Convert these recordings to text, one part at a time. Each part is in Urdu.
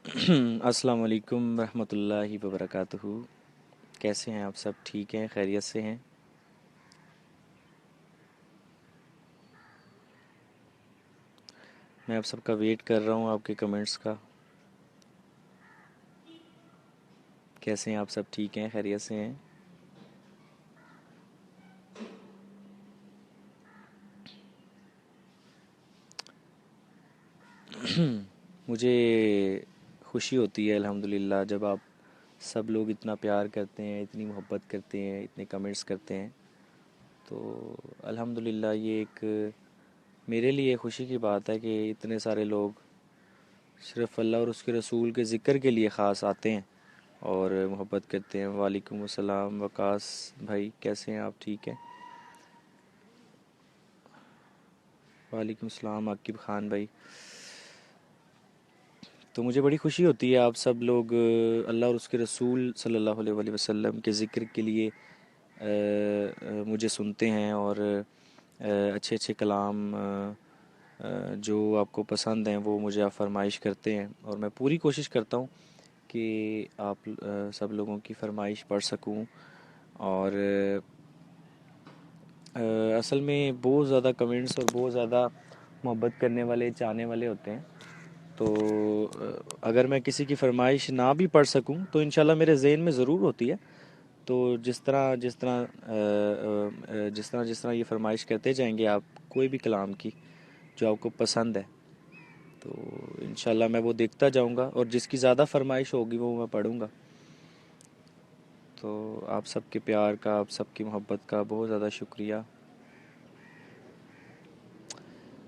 السلام علیکم ورحمۃ اللہ وبرکاتہ۔ کیسے ہیں آپ؟ سب ٹھیک ہیں؟ خیریت سے ہیں؟ میں آپ سب کا ویٹ کر رہا ہوں، آپ کے کمنٹس کا۔ کیسے ہیں آپ؟ سب ٹھیک ہیں؟ خیریت سے ہیں؟ مجھے خوشی ہوتی ہے الحمدللہ جب آپ سب لوگ اتنا پیار کرتے ہیں، اتنی محبت کرتے ہیں، اتنے کمنٹس کرتے ہیں، تو الحمدللہ یہ ایک میرے لیے خوشی کی بات ہے کہ اتنے سارے لوگ صرف اللہ اور اس کے رسول کے ذکر کے لیے خاص آتے ہیں اور محبت کرتے ہیں۔ وعلیکم السلام وقاص بھائی، کیسے ہیں آپ؟ ٹھیک ہیں؟ وعلیکم السلام عاقب خان بھائی۔ تو مجھے بڑی خوشی ہوتی ہے آپ سب لوگ اللہ اور اس کے رسول صلی اللہ علیہ وآلہ وسلم کے ذکر کے لیے مجھے سنتے ہیں اور اچھے اچھے کلام جو آپ کو پسند ہیں وہ مجھے آپ فرمائش کرتے ہیں، اور میں پوری کوشش کرتا ہوں کہ آپ سب لوگوں کی فرمائش پڑھ سکوں۔ اور اصل میں بہت زیادہ کمنٹس اور بہت زیادہ محبت کرنے والے چاہنے والے ہوتے ہیں، تو اگر میں کسی کی فرمائش نہ بھی پڑھ سکوں تو انشاءاللہ میرے ذہن میں ضرور ہوتی ہے۔ تو جس طرح یہ فرمائش کرتے جائیں گے آپ کوئی بھی کلام کی جو آپ کو پسند ہے، تو انشاءاللہ میں وہ دیکھتا جاؤں گا، اور جس کی زیادہ فرمائش ہوگی وہ میں پڑھوں گا۔ تو آپ سب کے پیار کا، آپ سب کی محبت کا بہت زیادہ شکریہ۔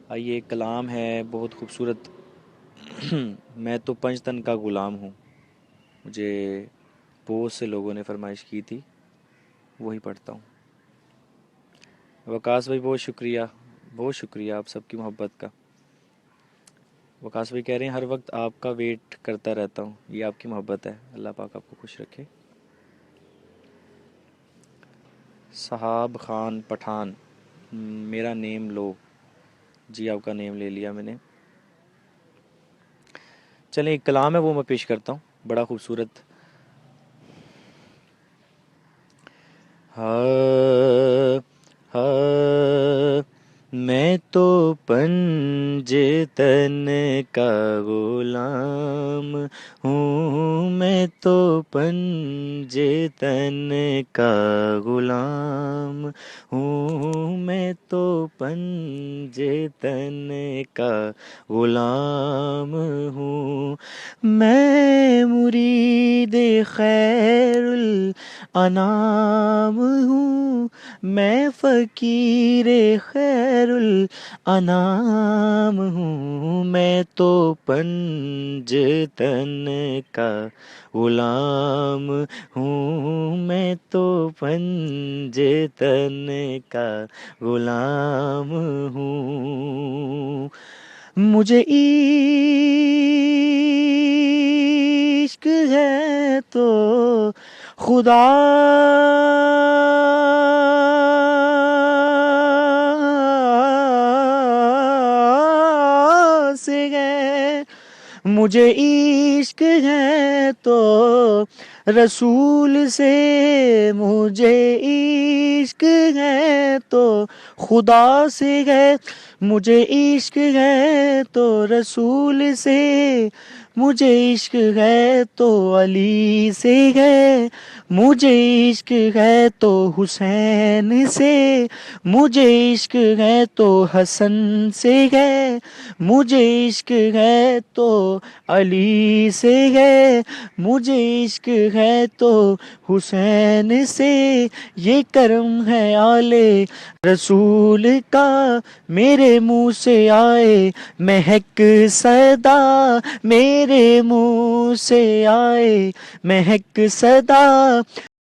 آئیے، ایک کلام ہے بہت خوبصورت۔ میں تو پنج تن کا غلام ہوں، مجھے بہت سے لوگوں نے فرمائش کی تھی، وہی پڑھتا ہوں۔ وقاص بھائی بہت شکریہ، بہت شکریہ آپ سب کی محبت کا۔ وقاص بھائی کہہ رہے ہیں ہر وقت آپ کا ویٹ کرتا رہتا ہوں، یہ آپ کی محبت ہے، اللہ پاک آپ کو خوش رکھے۔ صحاب خان پٹھان، میرا نیم لو۔ جی آپ کا نیم لے لیا میں نے۔ چلیں، ایک کلام ہے وہ میں پیش کرتا ہوں، بڑا خوبصورت۔ ہاں ہاں، میں تو پنج تن کا غلام ہوں، میں تو پنج تن کا غلام ہوں، میں تو پنج تن کا غلام ہوں، میں مرید خیر الانام ہوں، میں فقیر خیر الانام ہوں، میں تو پنج تن کا غلام ہوں، میں تو پنج تن کا غلام ہوں، مجھے عشق ہے تو خدا سے ہے، مجھے عشق ہے تو رسول سے، مجھے عشق ہے تو خدا سے ہے، مجھے عشق ہے تو رسول سے، مجھے عشق ہے تو علی سے ہے، مجھے عشق ہے تو حسین سے، مجھے عشق ہے تو حسن سے ہے، مجھے عشق ہے تو علی سے ہے، مجھے عشق ہے تو حسین سے، یہ کرم ہے آل رسول کا، میرے منہ سے آئے مہک صدا، میرے منہ سے آئے مہک صدا،